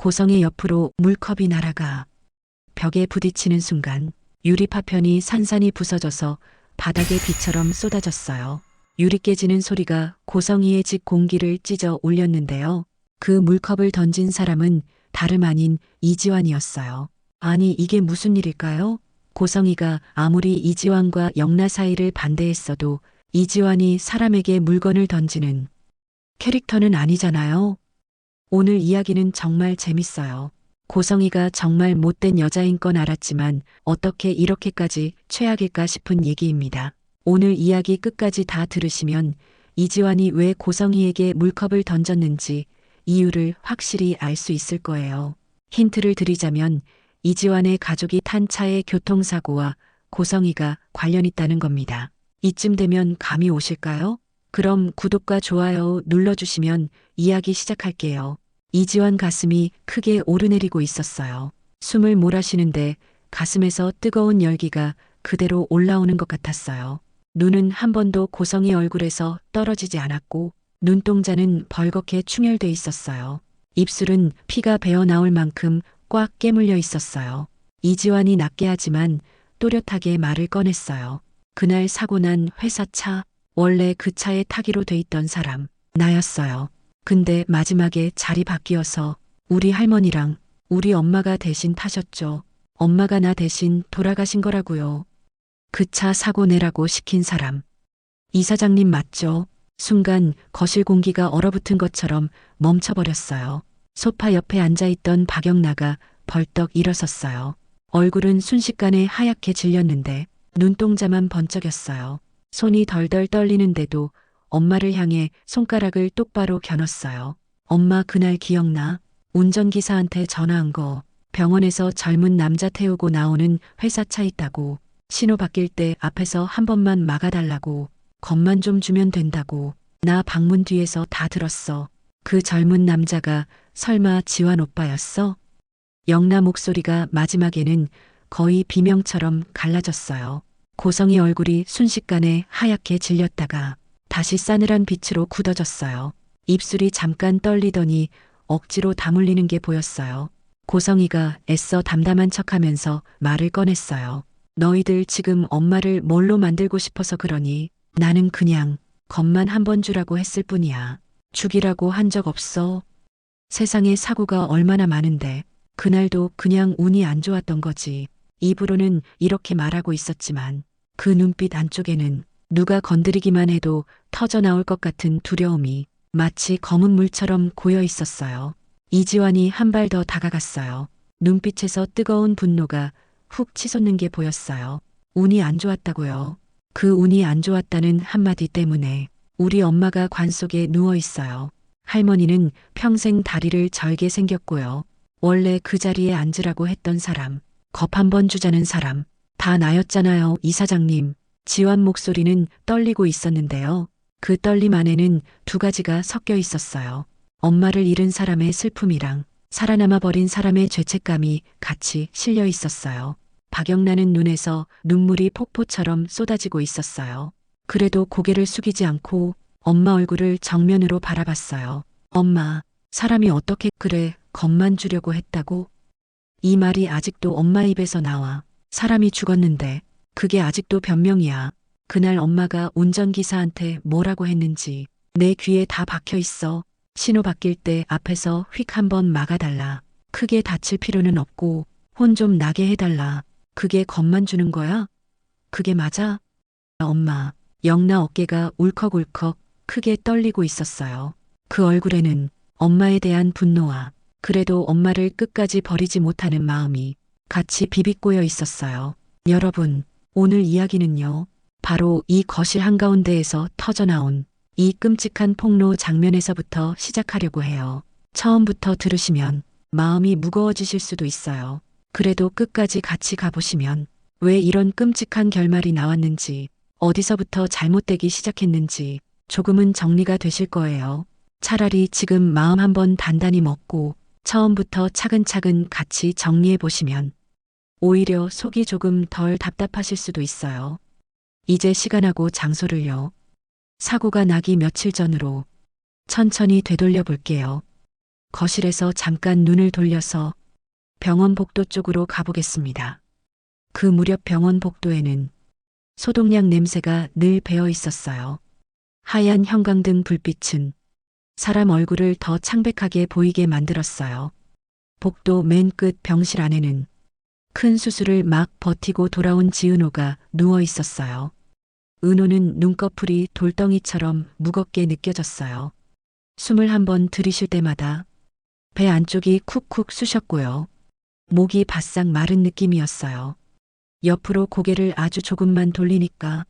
고성의 옆으로 물컵이 날아가 벽에 부딪히는 순간 유리 파편이 산산이 부서져서 바닥에 비처럼 쏟아졌어요. 유리 깨지는 소리가 고성이의 집 공기를 찢어 올렸는데요. 그 물컵을 던진 사람은 다름 아닌 이지환이었어요. 아니, 이게 무슨 일일까요? 고성이가 아무리 이지환과 영나 사이를 반대했어도 이지환이 사람에게 물건을 던지는 캐릭터는 아니잖아요. 오늘 이야기는 정말 재밌어요. 고성이가 정말 못된 여자인 건 알았지만 어떻게 이렇게까지 최악일까 싶은 얘기입니다. 오늘 이야기 끝까지 다 들으시면 이지환이 왜 고성이에게 물컵을 던졌는지 이유를 확실히 알 수 있을 거예요. 힌트를 드리자면 이지환의 가족이 탄 차의 교통사고와 고성이가 관련 있다는 겁니다. 이쯤 되면 감이 오실까요? 그럼 구독과 좋아요 눌러주시면 이야기 시작할게요. 이지환 가슴이 크게 오르내리고 있었어요. 숨을 몰아쉬는데 가슴에서 뜨거운 열기가 그대로 올라오는 것 같았어요. 눈은 한 번도 고성이 얼굴에서 떨어지지 않았고 눈동자는 벌겋게 충혈돼 있었어요. 입술은 피가 배어 나올 만큼 꽉 깨물려 있었어요. 이지환이 낮게 하지만 또렷하게 말을 꺼냈어요. 그날 사고 난 회사 차, 원래 그 차에 타기로 돼 있던 사람, 나였어요. 근데 마지막에 자리 바뀌어서 우리 할머니랑 우리 엄마가 대신 타셨죠. 엄마가 나 대신 돌아가신 거라고요. 그 차 사고 내라고 시킨 사람. 이사장님 맞죠? 순간 거실 공기가 얼어붙은 것처럼 멈춰버렸어요. 소파 옆에 앉아있던 박영나가 벌떡 일어섰어요. 얼굴은 순식간에 하얗게 질렸는데 눈동자만 번쩍였어요. 손이 덜덜 떨리는데도 엄마를 향해 손가락을 똑바로 겨눴어요. 엄마 그날 기억나? 운전기사한테 전화한 거. 병원에서 젊은 남자 태우고 나오는 회사차 있다고. 신호 바뀔 때 앞에서 한 번만 막아달라고. 겁만 좀 주면 된다고. 나 방문 뒤에서 다 들었어. 그 젊은 남자가 설마 지환 오빠였어? 영나 목소리가 마지막에는 거의 비명처럼 갈라졌어요. 고성이 얼굴이 순식간에 하얗게 질렸다가 다시 싸늘한 빛으로 굳어졌어요. 입술이 잠깐 떨리더니 억지로 다물리는 게 보였어요. 고성이가 애써 담담한 척하면서 말을 꺼냈어요. 너희들 지금 엄마를 뭘로 만들고 싶어서 그러니? 나는 그냥 겁만 한 번 주라고 했을 뿐이야. 죽이라고 한 적 없어. 세상에 사고가 얼마나 많은데 그날도 그냥 운이 안 좋았던 거지. 입으로는 이렇게 말하고 있었지만 그 눈빛 안쪽에는 누가 건드리기만 해도 터져 나올 것 같은 두려움이 마치 검은 물처럼 고여 있었어요. 이지환이 한 발 더 다가갔어요. 눈빛에서 뜨거운 분노가 훅 치솟는 게 보였어요. 운이 안 좋았다고요. 그 운이 안 좋았다는 한마디 때문에 우리 엄마가 관 속에 누워 있어요. 할머니는 평생 다리를 절게 생겼고요. 원래 그 자리에 앉으라고 했던 사람, 겁 한 번 주자는 사람, 다 나였잖아요, 이사장님. 지환 목소리는 떨리고 있었는데요. 그 떨림 안에는 두 가지가 섞여 있었어요. 엄마를 잃은 사람의 슬픔이랑 살아남아 버린 사람의 죄책감이 같이 실려 있었어요. 박영란은 눈에서 눈물이 폭포처럼 쏟아지고 있었어요. 그래도 고개를 숙이지 않고 엄마 얼굴을 정면으로 바라봤어요. 엄마, 사람이 어떻게 그래, 겁만 주려고 했다고? 이 말이 아직도 엄마 입에서 나와. 사람이 죽었는데 그게 아직도 변명이야. 그날 엄마가 운전기사한테 뭐라고 했는지 내 귀에 다 박혀 있어. 신호 바뀔 때 앞에서 휙 한번 막아달라. 크게 다칠 필요는 없고 혼 좀 나게 해달라. 그게 겁만 주는 거야? 그게 맞아? 엄마, 영나 어깨가 울컥울컥 크게 떨리고 있었어요. 그 얼굴에는 엄마에 대한 분노와 그래도 엄마를 끝까지 버리지 못하는 마음이 같이 비비꼬여 있었어요. 여러분, 오늘 이야기는요. 바로 이 거실 한가운데에서 터져나온 이 끔찍한 폭로 장면에서부터 시작하려고 해요. 처음부터 들으시면 마음이 무거워지실 수도 있어요. 그래도 끝까지 같이 가보시면 왜 이런 끔찍한 결말이 나왔는지, 어디서부터 잘못되기 시작했는지 조금은 정리가 되실 거예요. 차라리 지금 마음 한번 단단히 먹고 처음부터 차근차근 같이 정리해 보시면 오히려 속이 조금 덜 답답하실 수도 있어요. 이제 시간하고 장소를요. 사고가 나기 며칠 전으로 천천히 되돌려 볼게요. 거실에서 잠깐 눈을 돌려서 병원 복도 쪽으로 가보겠습니다. 그 무렵 병원 복도에는 소독약 냄새가 늘 배어 있었어요. 하얀 형광등 불빛은 사람 얼굴을 더 창백하게 보이게 만들었어요. 복도 맨 끝 병실 안에는 큰 수술을 막 버티고 돌아온 지은호가 누워 있었어요. 은호는 눈꺼풀이 돌덩이처럼 무겁게 느껴졌어요. 숨을 한번 들이쉴 때마다 배 안쪽이 쿡쿡 쑤셨고요. 목이 바싹 마른 느낌이었어요. 옆으로 고개를 아주 조금만 돌리니까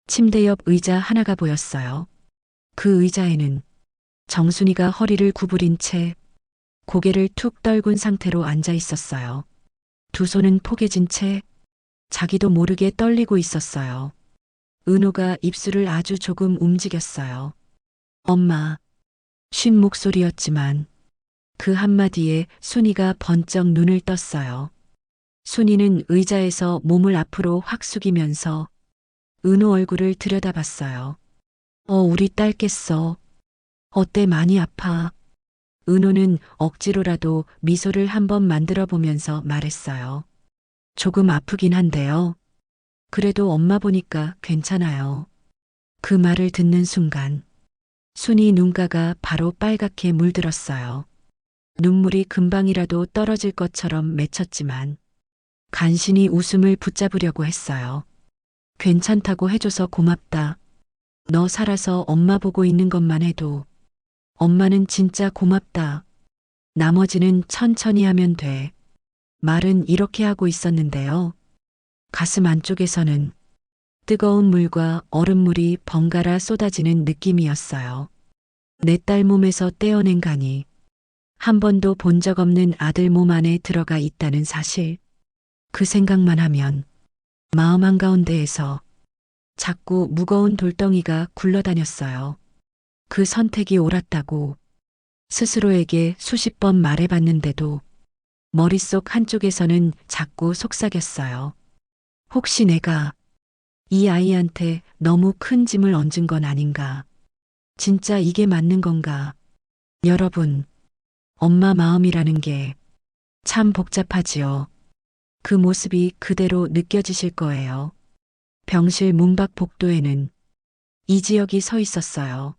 침대 옆 의자 하나가 보였어요. 그 의자에는 정순이가 허리를 구부린 채 고개를 툭 떨군 상태로 앉아 있었어요. 두 손은 포개진 채 자기도 모르게 떨리고 있었어요. 은호가 입술을 아주 조금 움직였어요. 엄마. 쉰 목소리였지만 그 한마디에 순이가 번쩍 눈을 떴어요. 순이는 의자에서 몸을 앞으로 확 숙이면서 은호 얼굴을 들여다봤어요. 우리 딸 깼어. 어때 많이 아파? 은호는 억지로라도 미소를 한번 만들어 보면서 말했어요. 조금 아프긴 한데요. 그래도 엄마 보니까 괜찮아요. 그 말을 듣는 순간 순이 눈가가 바로 빨갛게 물들었어요. 눈물이 금방이라도 떨어질 것처럼 맺혔지만 간신히 웃음을 붙잡으려고 했어요. 괜찮다고 해줘서 고맙다. 너 살아서 엄마 보고 있는 것만 해도 엄마는 진짜 고맙다. 나머지는 천천히 하면 돼. 말은 이렇게 하고 있었는데요. 가슴 안쪽에서는 뜨거운 물과 얼음물이 번갈아 쏟아지는 느낌이었어요. 내 딸 몸에서 떼어낸 간이 한 번도 본 적 없는 아들 몸 안에 들어가 있다는 사실. 그 생각만 하면 마음 한가운데에서 자꾸 무거운 돌덩이가 굴러다녔어요. 그 선택이 옳았다고 스스로에게 수십 번 말해봤는데도 머릿속 한쪽에서는 자꾸 속삭였어요. 혹시 내가 이 아이한테 너무 큰 짐을 얹은 건 아닌가? 진짜 이게 맞는 건가? 여러분, 엄마 마음이라는 게 참 복잡하지요. 그 모습이 그대로 느껴지실 거예요. 병실 문 밖 복도에는 이지혁이 서 있었어요.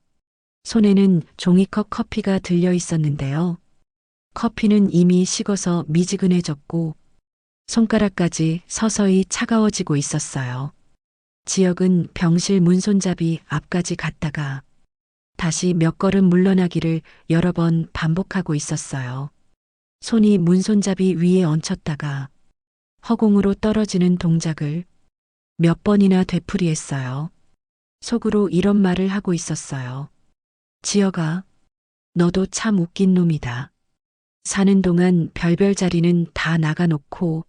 손에는 종이컵 커피가 들려 있었는데요. 커피는 이미 식어서 미지근해졌고 손가락까지 서서히 차가워지고 있었어요. 지혁은 병실 문 손잡이 앞까지 갔다가 다시 몇 걸음 물러나기를 여러 번 반복하고 있었어요. 손이 문 손잡이 위에 얹혔다가 허공으로 떨어지는 동작을 몇 번이나 되풀이했어요. 속으로 이런 말을 하고 있었어요. 지혁아, 너도 참 웃긴 놈이다. 사는 동안 별별 자리는 다 나가놓고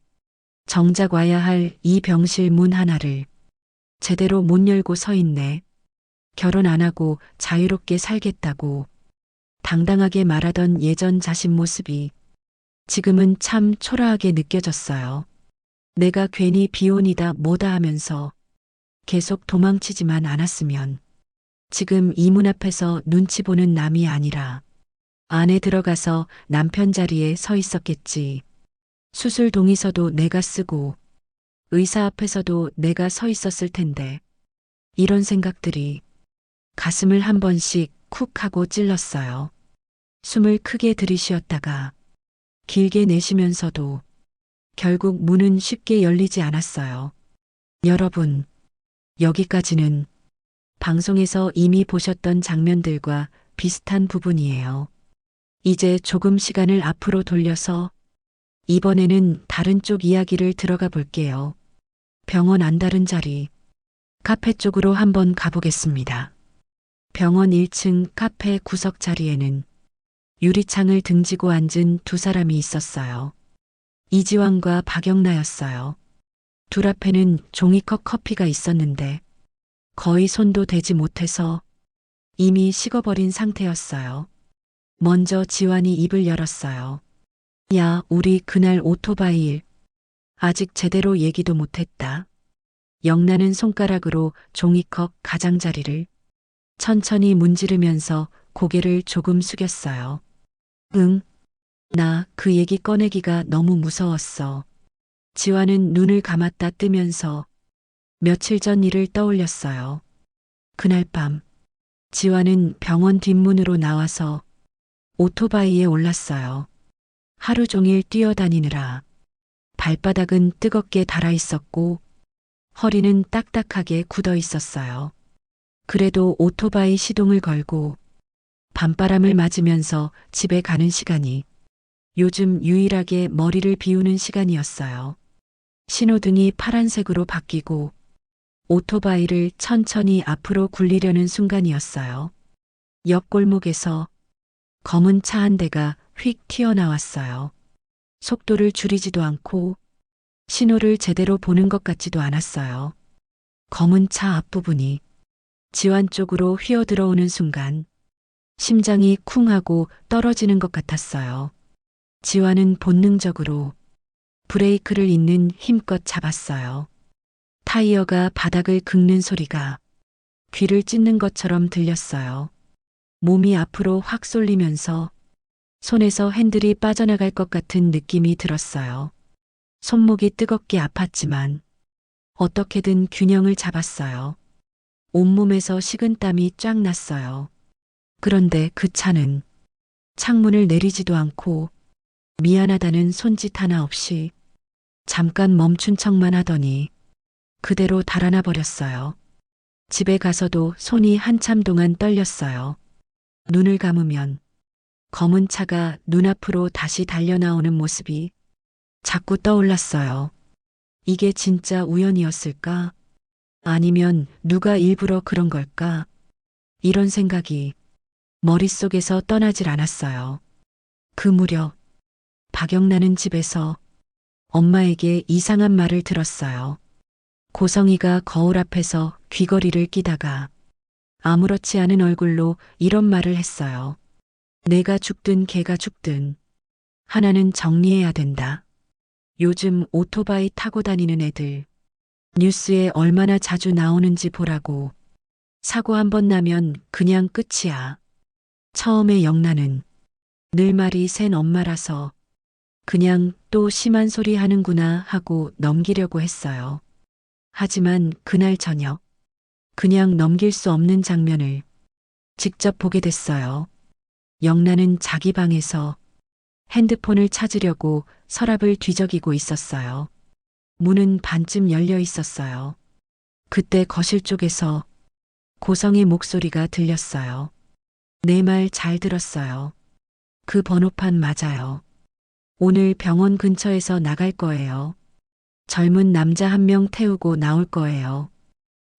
정작 와야 할 이 병실 문 하나를 제대로 못 열고 서 있네. 결혼 안 하고 자유롭게 살겠다고 당당하게 말하던 예전 자신 모습이 지금은 참 초라하게 느껴졌어요. 내가 괜히 비혼이다 뭐다 하면서 계속 도망치지만 않았으면 지금 이 문 앞에서 눈치 보는 남이 아니라 안에 들어가서 남편 자리에 서 있었겠지. 수술 동의서도 내가 쓰고 의사 앞에서도 내가 서 있었을 텐데 이런 생각들이 가슴을 한 번씩 쿡 하고 찔렀어요. 숨을 크게 들이쉬었다가 길게 내쉬면서도 결국 문은 쉽게 열리지 않았어요. 여러분, 여기까지는 방송에서 이미 보셨던 장면들과 비슷한 부분이에요. 이제 조금 시간을 앞으로 돌려서 이번에는 다른 쪽 이야기를 들어가 볼게요. 병원 안다른 자리, 카페 쪽으로 한번 가보겠습니다. 병원 1층 카페 구석 자리에는 유리창을 등지고 앉은 두 사람이 있었어요. 이지환과 박영나였어요. 둘 앞에는 종이컵 커피가 있었는데 거의 손도 대지 못해서 이미 식어버린 상태였어요. 먼저 지환이 입을 열었어요. 야, 우리 그날 오토바이 일 아직 제대로 얘기도 못했다. 영나는 손가락으로 종이컵 가장자리를 천천히 문지르면서 고개를 조금 숙였어요. 응, 나 그 얘기 꺼내기가 너무 무서웠어. 지화는 눈을 감았다 뜨면서 며칠 전 일을 떠올렸어요. 그날 밤, 지화는 병원 뒷문으로 나와서 오토바이에 올랐어요. 하루 종일 뛰어다니느라 발바닥은 뜨겁게 달아 있었고 허리는 딱딱하게 굳어 있었어요. 그래도 오토바이 시동을 걸고 밤바람을 맞으면서 집에 가는 시간이 요즘 유일하게 머리를 비우는 시간이었어요. 신호등이 파란색으로 바뀌고 오토바이를 천천히 앞으로 굴리려는 순간이었어요. 옆 골목에서 검은 차 한 대가 휙 튀어나왔어요. 속도를 줄이지도 않고 신호를 제대로 보는 것 같지도 않았어요. 검은 차 앞부분이 지환 쪽으로 휘어 들어오는 순간 심장이 쿵 하고 떨어지는 것 같았어요. 지환은 본능적으로 브레이크를 있는 힘껏 잡았어요. 타이어가 바닥을 긁는 소리가 귀를 찢는 것처럼 들렸어요. 몸이 앞으로 확 쏠리면서 손에서 핸들이 빠져나갈 것 같은 느낌이 들었어요. 손목이 뜨겁게 아팠지만 어떻게든 균형을 잡았어요. 온몸에서 식은땀이 쫙 났어요. 그런데 그 차는 창문을 내리지도 않고 미안하다는 손짓 하나 없이 잠깐 멈춘 척만 하더니 그대로 달아나 버렸어요. 집에 가서도 손이 한참 동안 떨렸어요. 눈을 감으면 검은 차가 눈앞으로 다시 달려나오는 모습이 자꾸 떠올랐어요. 이게 진짜 우연이었을까? 아니면 누가 일부러 그런 걸까? 이런 생각이 머릿속에서 떠나질 않았어요. 그 무렵 박영란은 집에서 엄마에게 이상한 말을 들었어요. 고성이가 거울 앞에서 귀걸이를 끼다가 아무렇지 않은 얼굴로 이런 말을 했어요. 내가 죽든 걔가 죽든 하나는 정리해야 된다. 요즘 오토바이 타고 다니는 애들 뉴스에 얼마나 자주 나오는지 보라고. 사고 한 번 나면 그냥 끝이야. 처음에 영란은 늘 말이 센 엄마라서 그냥 또 심한 소리 하는구나 하고 넘기려고 했어요. 하지만 그날 저녁 그냥 넘길 수 없는 장면을 직접 보게 됐어요. 영란은 자기 방에서 핸드폰을 찾으려고 서랍을 뒤적이고 있었어요. 문은 반쯤 열려 있었어요. 그때 거실 쪽에서 고성의 목소리가 들렸어요. 내 말 잘 들었어요. 그 번호판 맞아요. 오늘 병원 근처에서 나갈 거예요. 젊은 남자 한 명 태우고 나올 거예요.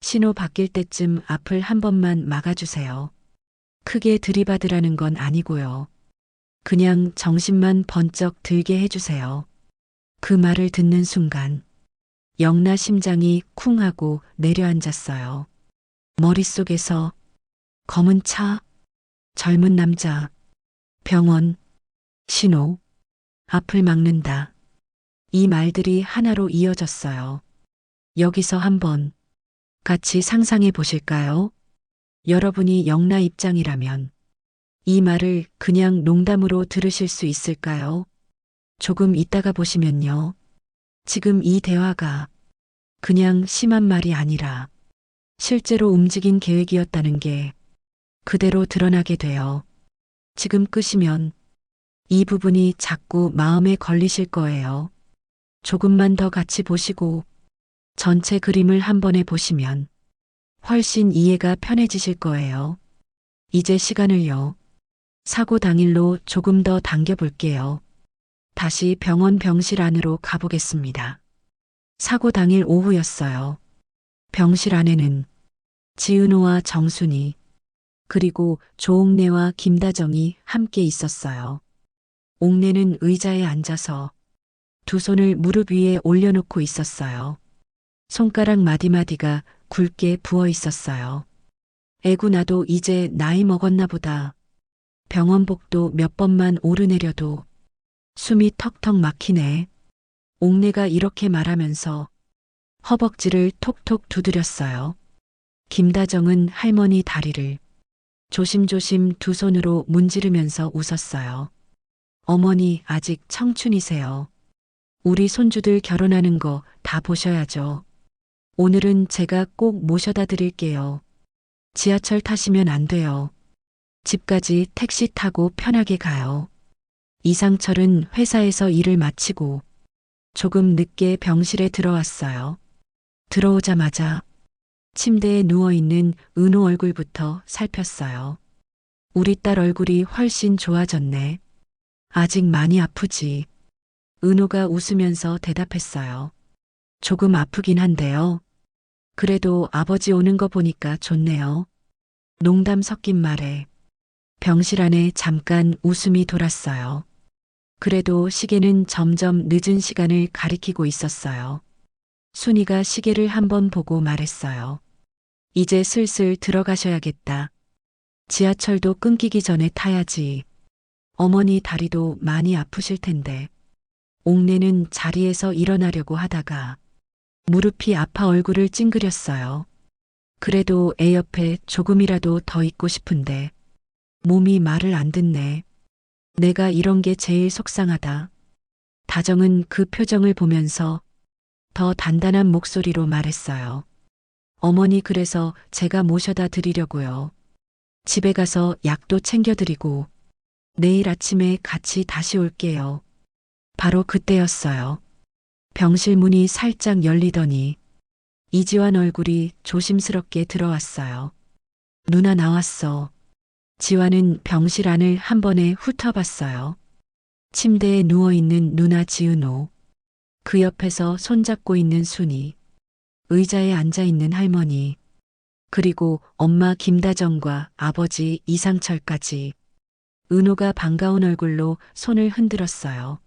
신호 바뀔 때쯤 앞을 한 번만 막아주세요. 크게 들이받으라는 건 아니고요. 그냥 정신만 번쩍 들게 해주세요. 그 말을 듣는 순간 영나 심장이 쿵 하고 내려앉았어요. 머릿속에서 검은 차, 젊은 남자, 병원, 신호, 앞을 막는다. 이 말들이 하나로 이어졌어요. 여기서 한번 같이 상상해 보실까요? 여러분이 영나 입장이라면 이 말을 그냥 농담으로 들으실 수 있을까요? 조금 있다가 보시면요. 지금 이 대화가 그냥 심한 말이 아니라 실제로 움직인 계획이었다는 게 그대로 드러나게 돼요. 지금 끄시면 이 부분이 자꾸 마음에 걸리실 거예요. 조금만 더 같이 보시고 전체 그림을 한 번에 보시면 훨씬 이해가 편해지실 거예요. 이제 시간을요. 사고 당일로 조금 더 당겨 볼게요. 다시 병원 병실 안으로 가보겠습니다. 사고 당일 오후였어요. 병실 안에는 지은호와 정순이 그리고 조옥래와 김다정이 함께 있었어요. 옥래는 의자에 앉아서 두 손을 무릎 위에 올려놓고 있었어요. 손가락 마디마디가 굵게 부어 있었어요. 애구 나도 이제 나이 먹었나 보다. 병원복도 몇 번만 오르내려도 숨이 턱턱 막히네. 옥래가 이렇게 말하면서 허벅지를 톡톡 두드렸어요. 김다정은 할머니 다리를 조심조심 두 손으로 문지르면서 웃었어요. 어머니 아직 청춘이세요. 우리 손주들 결혼하는 거 다 보셔야죠. 오늘은 제가 꼭 모셔다 드릴게요. 지하철 타시면 안 돼요. 집까지 택시 타고 편하게 가요. 이상철은 회사에서 일을 마치고 조금 늦게 병실에 들어왔어요. 들어오자마자 침대에 누워있는 은호 얼굴부터 살폈어요. 우리 딸 얼굴이 훨씬 좋아졌네. 아직 많이 아프지? 은호가 웃으면서 대답했어요. 조금 아프긴 한데요. 그래도 아버지 오는 거 보니까 좋네요. 농담 섞인 말에 병실 안에 잠깐 웃음이 돌았어요. 그래도 시계는 점점 늦은 시간을 가리키고 있었어요. 순이가 시계를 한번 보고 말했어요. 이제 슬슬 들어가셔야겠다. 지하철도 끊기기 전에 타야지. 어머니 다리도 많이 아프실 텐데. 옥내는 자리에서 일어나려고 하다가 무릎이 아파 얼굴을 찡그렸어요. 그래도 애 옆에 조금이라도 더 있고 싶은데 몸이 말을 안 듣네. 내가 이런 게 제일 속상하다. 다정은 그 표정을 보면서 더 단단한 목소리로 말했어요. 어머니 그래서 제가 모셔다 드리려고요. 집에 가서 약도 챙겨드리고 내일 아침에 같이 다시 올게요. 바로 그때였어요. 병실 문이 살짝 열리더니 이지환 얼굴이 조심스럽게 들어왔어요. 누나 나왔어. 지환은 병실 안을 한 번에 훑어봤어요. 침대에 누워있는 누나 지은호, 그 옆에서 손잡고 있는 순이, 의자에 앉아있는 할머니, 그리고 엄마 김다정과 아버지 이상철까지. 은호가 반가운 얼굴로 손을 흔들었어요.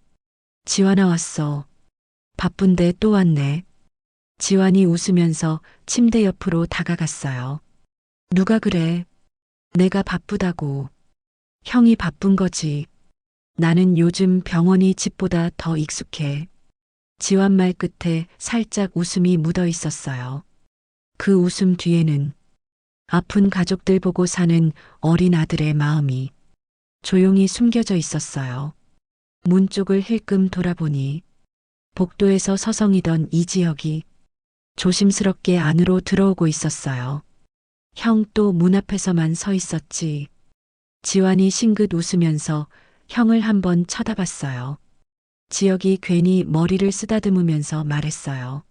지환아 왔어. 바쁜데 또 왔네. 지환이 웃으면서 침대 옆으로 다가갔어요. 누가 그래? 내가 바쁘다고. 형이 바쁜 거지. 나는 요즘 병원이 집보다 더 익숙해. 지환 말 끝에 살짝 웃음이 묻어 있었어요. 그 웃음 뒤에는 아픈 가족들 보고 사는 어린 아들의 마음이 조용히 숨겨져 있었어요. 문 쪽을 힐끔 돌아보니 복도에서 서성이던 이지혁이 조심스럽게 안으로 들어오고 있었어요. 형 또 문 앞에서만 서 있었지. 지환이 싱긋 웃으면서 형을 한번 쳐다봤어요. 지혁이 괜히 머리를 쓰다듬으면서 말했어요.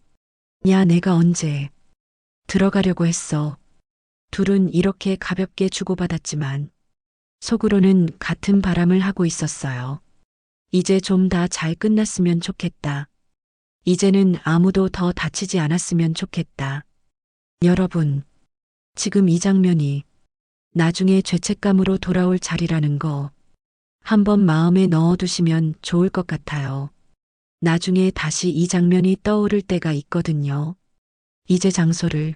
야, 내가 언제 들어가려고 했어. 둘은 이렇게 가볍게 주고받았지만 속으로는 같은 바람을 하고 있었어요. 이제 좀 다 잘 끝났으면 좋겠다. 이제는 아무도 더 다치지 않았으면 좋겠다. 여러분, 지금 이 장면이 나중에 죄책감으로 돌아올 자리라는 거 한번 마음에 넣어두시면 좋을 것 같아요. 나중에 다시 이 장면이 떠오를 때가 있거든요. 이제 장소를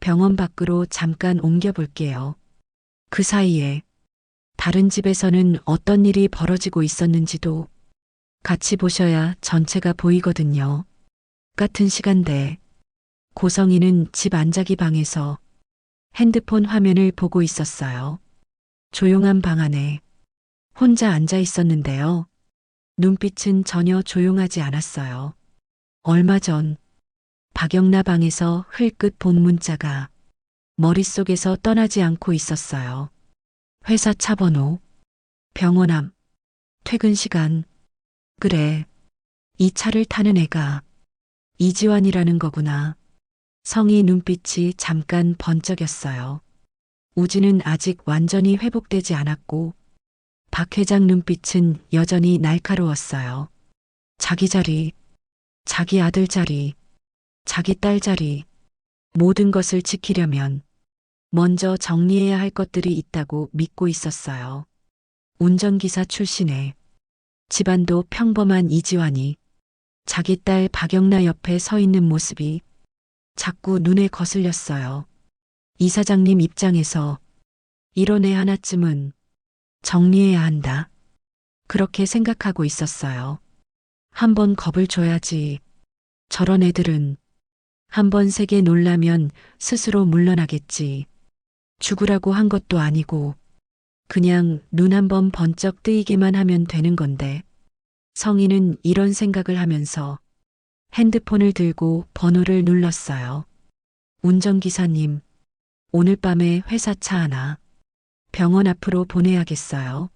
병원 밖으로 잠깐 옮겨볼게요. 그 사이에 다른 집에서는 어떤 일이 벌어지고 있었는지도 같이 보셔야 전체가 보이거든요. 같은 시간대 고성이는 집 안자기 방에서 핸드폰 화면을 보고 있었어요. 조용한 방 안에 혼자 앉아 있었는데요. 눈빛은 전혀 조용하지 않았어요. 얼마 전 박영나 방에서 흘끗 본 문자가 머릿속에서 떠나지 않고 있었어요. 회사 차 번호, 병원 앞, 퇴근 시간. 그래, 이 차를 타는 애가 이지환이라는 거구나. 성희 눈빛이 잠깐 번쩍였어요. 우진은 아직 완전히 회복되지 않았고 박 회장 눈빛은 여전히 날카로웠어요. 자기 자리, 자기 아들 자리, 자기 딸 자리, 모든 것을 지키려면 먼저 정리해야 할 것들이 있다고 믿고 있었어요. 운전기사 출신의 집안도 평범한 이지환이 자기 딸 박영나 옆에 서 있는 모습이 자꾸 눈에 거슬렸어요. 이사장님 입장에서 이런 애 하나쯤은 정리해야 한다. 그렇게 생각하고 있었어요. 한번 겁을 줘야지. 저런 애들은 한번 세게 놀라면 스스로 물러나겠지. 죽으라고 한 것도 아니고 그냥 눈 한번 번쩍 뜨이게만 하면 되는 건데 성희는 이런 생각을 하면서 핸드폰을 들고 번호를 눌렀어요. 운전기사님, 오늘 밤에 회사 차 하나 병원 앞으로 보내야겠어요.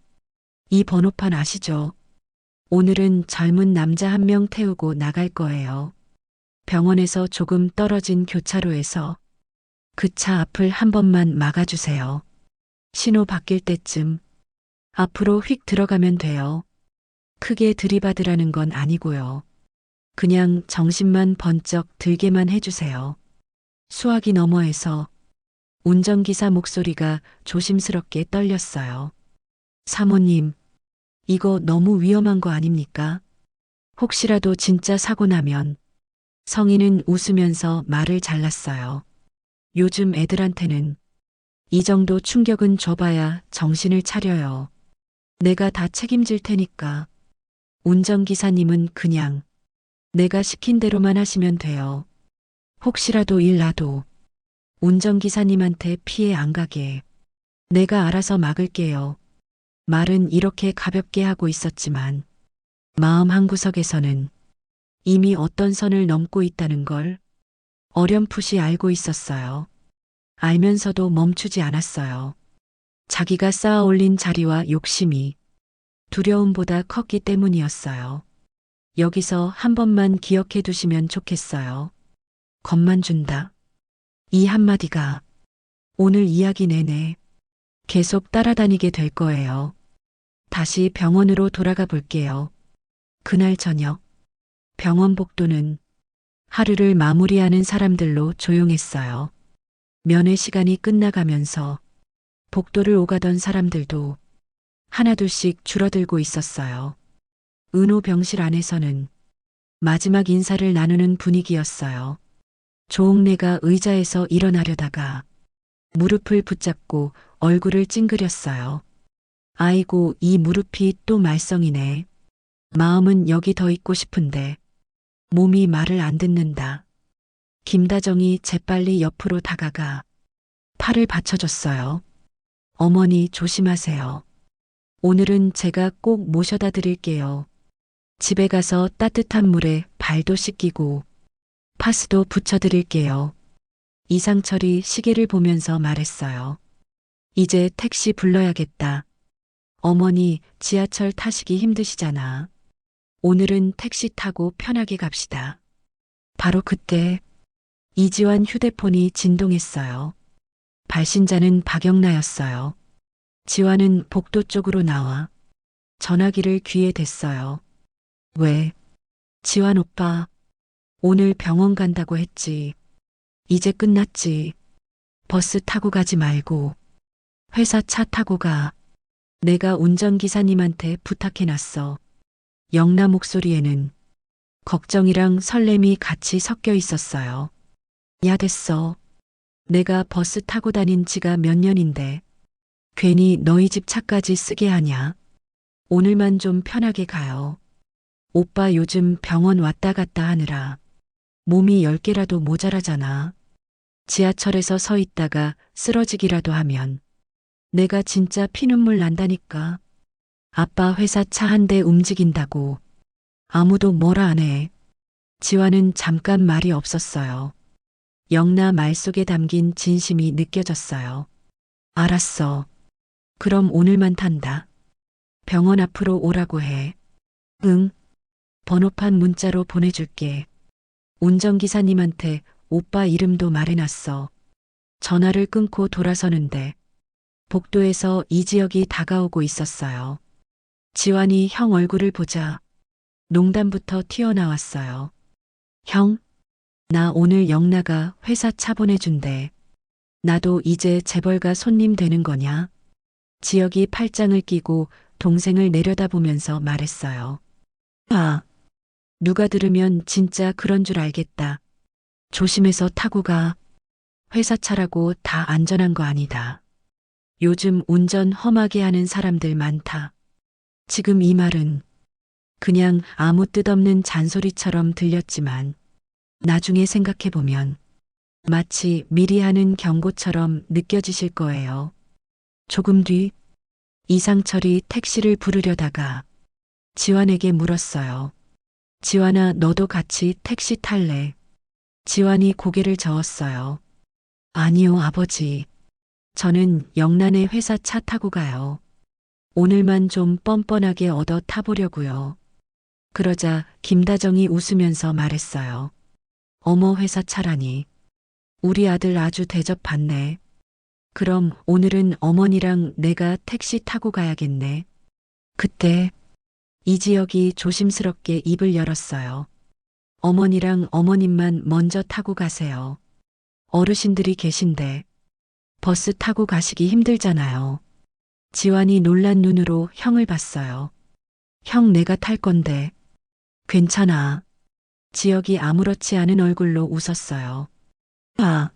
이 번호판 아시죠? 오늘은 젊은 남자 한 명 태우고 나갈 거예요. 병원에서 조금 떨어진 교차로에서 그 차 앞을 한 번만 막아주세요. 신호 바뀔 때쯤 앞으로 휙 들어가면 돼요. 크게 들이받으라는 건 아니고요. 그냥 정신만 번쩍 들게만 해주세요. 수화기 너머에서 운전기사 목소리가 조심스럽게 떨렸어요. 사모님, 이거 너무 위험한 거 아닙니까? 혹시라도 진짜 사고 나면. 성희는 웃으면서 말을 잘랐어요. 요즘 애들한테는 이 정도 충격은 줘봐야 정신을 차려요. 내가 다 책임질 테니까. 운전기사님은 그냥 내가 시킨 대로만 하시면 돼요. 혹시라도 일 나도 운전기사님한테 피해 안 가게 내가 알아서 막을게요. 말은 이렇게 가볍게 하고 있었지만 마음 한구석에서는 이미 어떤 선을 넘고 있다는 걸 어렴풋이 알고 있었어요. 알면서도 멈추지 않았어요. 자기가 쌓아 올린 자리와 욕심이 두려움보다 컸기 때문이었어요. 여기서 한 번만 기억해 두시면 좋겠어요. 겁만 준다. 이 한마디가 오늘 이야기 내내 계속 따라다니게 될 거예요. 다시 병원으로 돌아가 볼게요. 그날 저녁 병원 복도는 하루를 마무리하는 사람들로 조용했어요. 면회 시간이 끝나가면서 복도를 오가던 사람들도 하나둘씩 줄어들고 있었어요. 은호 병실 안에서는 마지막 인사를 나누는 분위기였어요. 조옥래가 의자에서 일어나려다가 무릎을 붙잡고 얼굴을 찡그렸어요. 아이고, 이 무릎이 또 말썽이네. 마음은 여기 더 있고 싶은데 몸이 말을 안 듣는다. 김다정이 재빨리 옆으로 다가가 팔을 받쳐줬어요. 어머니 조심하세요. 오늘은 제가 꼭 모셔다 드릴게요. 집에 가서 따뜻한 물에 발도 씻기고 파스도 붙여드릴게요. 이상철이 시계를 보면서 말했어요. 이제 택시 불러야겠다. 어머니 지하철 타시기 힘드시잖아. 오늘은 택시 타고 편하게 갑시다. 바로 그때 이지환 휴대폰이 진동했어요. 발신자는 박영나였어요. 지환은 복도 쪽으로 나와 전화기를 귀에 댔어요. 왜? 지환 오빠, 오늘 병원 간다고 했지. 이제 끝났지. 버스 타고 가지 말고 회사 차 타고 가. 내가 운전기사님한테 부탁해놨어. 영나 목소리에는 걱정이랑 설렘이 같이 섞여 있었어요. 야 됐어. 내가 버스 타고 다닌 지가 몇 년인데 괜히 너희 집 차까지 쓰게 하냐. 오늘만 좀 편하게 가요. 오빠 요즘 병원 왔다 갔다 하느라 몸이 10개라도 모자라잖아. 지하철에서 서 있다가 쓰러지기라도 하면 내가 진짜 피눈물 난다니까. 아빠 회사 차 한 대 움직인다고 아무도 뭐라 안 해. 지환은 잠깐 말이 없었어요. 영나 말 속에 담긴 진심이 느껴졌어요. 알았어. 그럼 오늘만 탄다. 병원 앞으로 오라고 해. 응. 번호판 문자로 보내줄게. 운전기사님한테 오빠 이름도 말해놨어. 전화를 끊고 돌아서는데 복도에서 이지혁이 다가오고 있었어요. 지환이 형 얼굴을 보자 농담부터 튀어나왔어요. 형, 나 오늘 영나가 회사 차 보내준대. 나도 이제 재벌가 손님 되는 거냐? 지혁이 팔짱을 끼고 동생을 내려다보면서 말했어요. 아, 누가 들으면 진짜 그런 줄 알겠다. 조심해서 타고 가. 회사 차라고 다 안전한 거 아니다. 요즘 운전 험하게 하는 사람들 많다. 지금 이 말은 그냥 아무 뜻없는 잔소리처럼 들렸지만 나중에 생각해보면 마치 미리 하는 경고처럼 느껴지실 거예요. 조금 뒤 이상철이 택시를 부르려다가 지환에게 물었어요. 지환아, 너도 같이 택시 탈래? 지환이 고개를 저었어요. 아니요, 아버지. 저는 영란에 회사 차 타고 가요. 오늘만 좀 뻔뻔하게 얻어 타보려고요. 그러자 김다정이 웃으면서 말했어요. 어머, 회사 차라니. 우리 아들 아주 대접받네. 그럼 오늘은 어머니랑 내가 택시 타고 가야겠네. 그때 이지혁이 조심스럽게 입을 열었어요. 어머니랑 어머님만 먼저 타고 가세요. 어르신들이 계신데 버스 타고 가시기 힘들잖아요. 지환이 놀란 눈으로 형을 봤어요. 형, 내가 탈 건데. 괜찮아. 지혁이 아무렇지 않은 얼굴로 웃었어요. 아,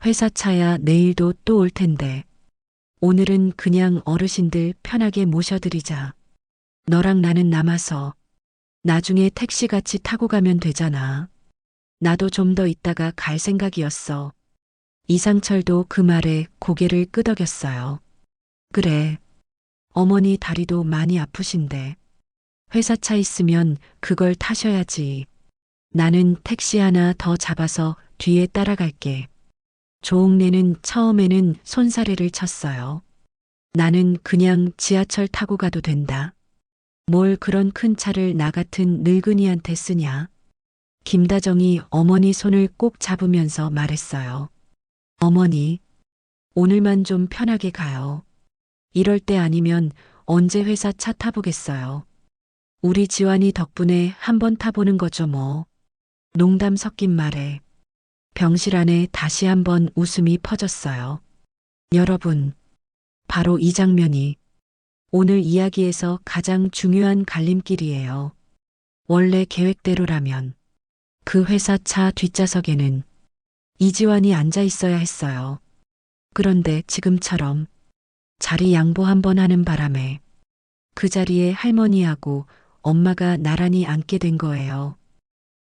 회사 차야 내일도 또 올 텐데. 오늘은 그냥 어르신들 편하게 모셔드리자. 너랑 나는 남아서 나중에 택시 같이 타고 가면 되잖아. 나도 좀 더 있다가 갈 생각이었어. 이상철도 그 말에 고개를 끄덕였어요. 그래. 어머니 다리도 많이 아프신데. 회사 차 있으면 그걸 타셔야지. 나는 택시 하나 더 잡아서 뒤에 따라갈게. 조옥래는 처음에는 손사래를 쳤어요. 나는 그냥 지하철 타고 가도 된다. 뭘 그런 큰 차를 나 같은 늙은이한테 쓰냐. 김다정이 어머니 손을 꼭 잡으면서 말했어요. 어머니, 오늘만 좀 편하게 가요. 이럴 때 아니면 언제 회사 차 타보겠어요. 우리 지환이 덕분에 한번 타보는 거죠 뭐. 농담 섞인 말에 병실 안에 다시 한번 웃음이 퍼졌어요. 여러분, 바로 이 장면이 오늘 이야기에서 가장 중요한 갈림길이에요. 원래 계획대로라면 그 회사 차 뒷좌석에는 이지환이 앉아 있어야 했어요. 그런데 지금처럼 자리 양보 한번 하는 바람에 그 자리에 할머니하고 엄마가 나란히 앉게 된 거예요.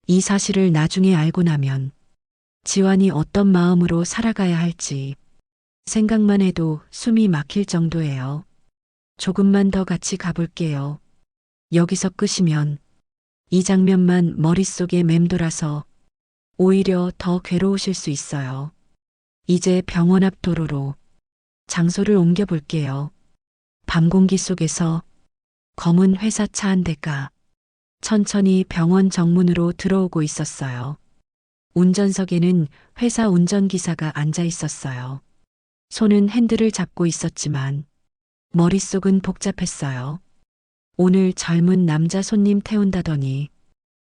이 사실을 나중에 알고 나면 지환이 어떤 마음으로 살아가야 할지 생각만 해도 숨이 막힐 정도예요. 조금만 더 같이 가볼게요. 여기서 끝이면 이 장면만 머릿속에 맴돌아서 오히려 더 괴로우실 수 있어요. 이제 병원 앞 도로로 장소를 옮겨볼게요. 밤 공기 속에서 검은 회사차 한 대가 천천히 병원 정문으로 들어오고 있었어요. 운전석에는 회사 운전기사가 앉아 있었어요. 손은 핸들을 잡고 있었지만 머릿속은 복잡했어요. 오늘 젊은 남자 손님 태운다더니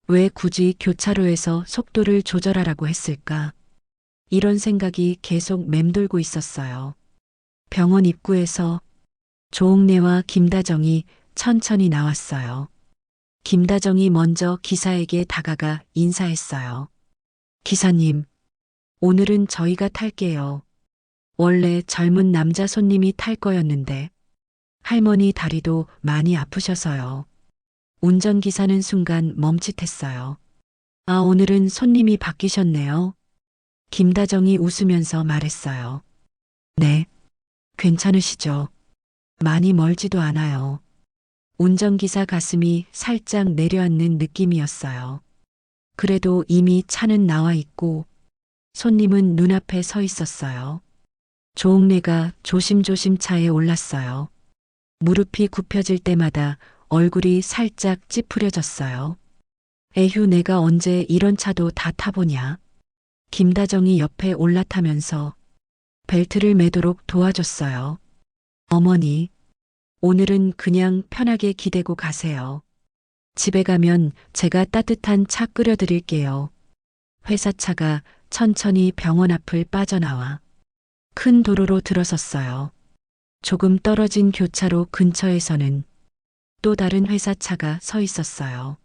왜 굳이 교차로에서 속도를 조절하라고 했을까? 이런 생각이 계속 맴돌고 있었어요. 병원 입구에서 조옥래와 김다정이 천천히 나왔어요. 김다정이 먼저 기사에게 다가가 인사했어요. 기사님, 오늘은 저희가 탈게요. 원래 젊은 남자 손님이 탈 거였는데 할머니 다리도 많이 아프셔서요. 운전기사는 순간 멈칫했어요. 아, 오늘은 손님이 바뀌셨네요. 김다정이 웃으면서 말했어요. 네, 괜찮으시죠? 많이 멀지도 않아요. 운전기사 가슴이 살짝 내려앉는 느낌이었어요. 그래도 이미 차는 나와 있고 손님은 눈앞에 서 있었어요. 조옥래가 조심조심 차에 올랐어요. 무릎이 굽혀질 때마다 얼굴이 살짝 찌푸려졌어요. 에휴, 내가 언제 이런 차도 다 타보냐. 김다정이 옆에 올라타면서 벨트를 매도록 도와줬어요. 어머니, 오늘은 그냥 편하게 기대고 가세요. 집에 가면 제가 따뜻한 차 끓여드릴게요. 회사차가 천천히 병원 앞을 빠져나와 큰 도로로 들어섰어요. 조금 떨어진 교차로 근처에서는 또 다른 회사차가 서 있었어요.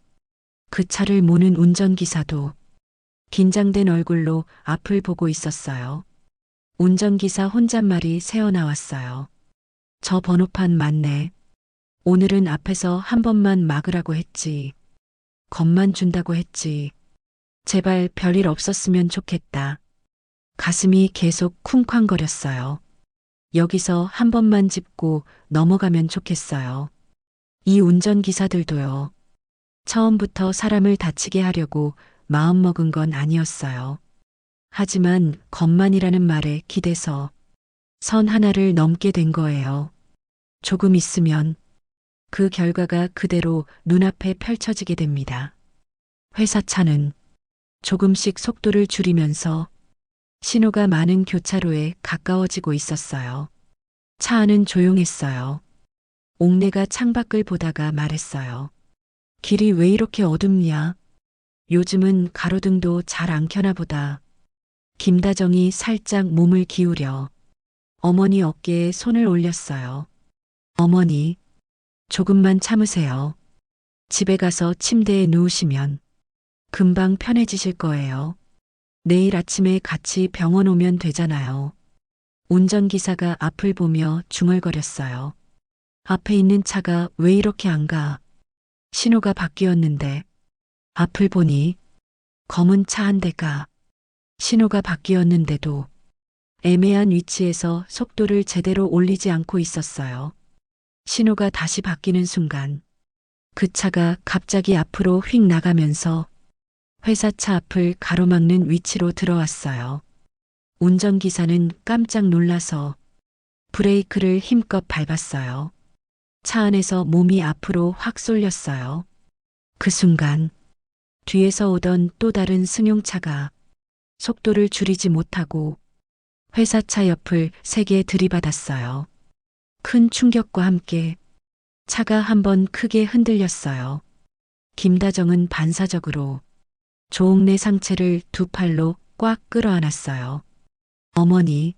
그 차를 모는 운전기사도 긴장된 얼굴로 앞을 보고 있었어요. 운전기사 혼잣말이 새어나왔어요. 저 번호판 맞네. 오늘은 앞에서 한 번만 막으라고 했지. 겁만 준다고 했지. 제발 별일 없었으면 좋겠다. 가슴이 계속 쿵쾅거렸어요. 여기서 한 번만 짚고 넘어가면 좋겠어요. 이 운전기사들도요. 처음부터 사람을 다치게 하려고 마음먹은 건 아니었어요. 하지만 것만이라는 말에 기대서 선 하나를 넘게 된 거예요. 조금 있으면 그 결과가 그대로 눈앞에 펼쳐지게 됩니다. 회사 차는 조금씩 속도를 줄이면서 신호가 많은 교차로에 가까워지고 있었어요. 차 안은 조용했어요. 옥내가 창밖을 보다가 말했어요. 길이 왜 이렇게 어둡냐? 요즘은 가로등도 잘 안 켜나 보다. 김다정이 살짝 몸을 기울여 어머니 어깨에 손을 올렸어요. 어머니, 조금만 참으세요. 집에 가서 침대에 누우시면 금방 편해지실 거예요. 내일 아침에 같이 병원 오면 되잖아요. 운전기사가 앞을 보며 중얼거렸어요. 앞에 있는 차가 왜 이렇게 안 가? 신호가 바뀌었는데 앞을 보니 검은 차 한 대가 신호가 바뀌었는데도 애매한 위치에서 속도를 제대로 올리지 않고 있었어요. 신호가 다시 바뀌는 순간 그 차가 갑자기 앞으로 휙 나가면서 회사 차 앞을 가로막는 위치로 들어왔어요. 운전기사는 깜짝 놀라서 브레이크를 힘껏 밟았어요. 차 안에서 몸이 앞으로 확 쏠렸어요. 그 순간 뒤에서 오던 또 다른 승용차가 속도를 줄이지 못하고 회사 차 옆을 세게 들이받았어요. 큰 충격과 함께 차가 한번 크게 흔들렸어요. 김다정은 반사적으로 조옥래 상체를 두 팔로 꽉 끌어안았어요. 어머니,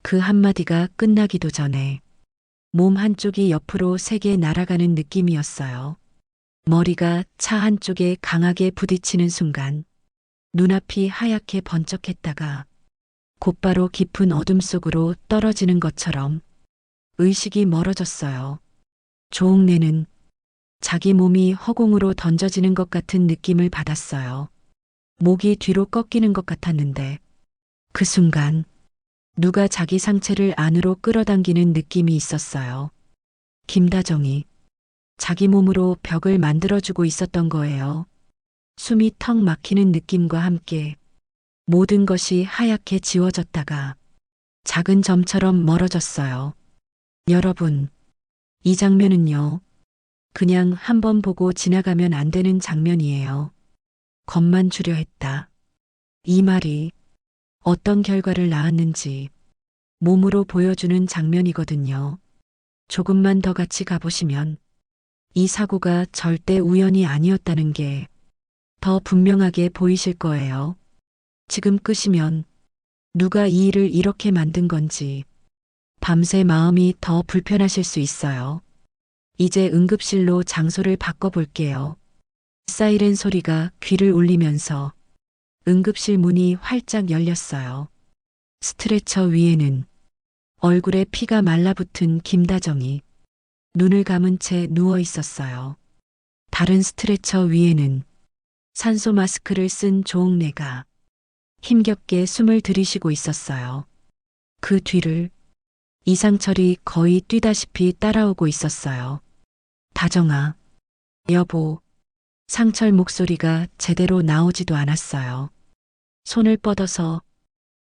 그 한마디가 끝나기도 전에 몸 한쪽이 옆으로 세게 날아가는 느낌이었어요. 머리가 차 한쪽에 강하게 부딪히는 순간 눈앞이 하얗게 번쩍했다가 곧바로 깊은 어둠 속으로 떨어지는 것처럼 의식이 멀어졌어요. 조옥래는 자기 몸이 허공으로 던져지는 것 같은 느낌을 받았어요. 목이 뒤로 꺾이는 것 같았는데 그 순간 누가 자기 상체를 안으로 끌어당기는 느낌이 있었어요. 김다정이 자기 몸으로 벽을 만들어주고 있었던 거예요. 숨이 턱 막히는 느낌과 함께 모든 것이 하얗게 지워졌다가 작은 점처럼 멀어졌어요. 여러분, 이 장면은요, 그냥 한번 보고 지나가면 안 되는 장면이에요. 겁만 주려 했다. 이 말이 어떤 결과를 낳았는지 몸으로 보여주는 장면이거든요. 조금만 더 같이 가보시면 이 사고가 절대 우연이 아니었다는 게 더 분명하게 보이실 거예요. 지금 끄시면 누가 이 일을 이렇게 만든 건지 밤새 마음이 더 불편하실 수 있어요. 이제 응급실로 장소를 바꿔볼게요. 사이렌 소리가 귀를 울리면서 응급실 문이 활짝 열렸어요. 스트레처 위에는 얼굴에 피가 말라붙은 김다정이 눈을 감은 채 누워 있었어요. 다른 스트레처 위에는 산소 마스크를 쓴 조옥래가 힘겹게 숨을 들이쉬고 있었어요. 그 뒤를 이상철이 거의 뛰다시피 따라오고 있었어요. 다정아, 여보, 상철 목소리가 제대로 나오지도 않았어요. 손을 뻗어서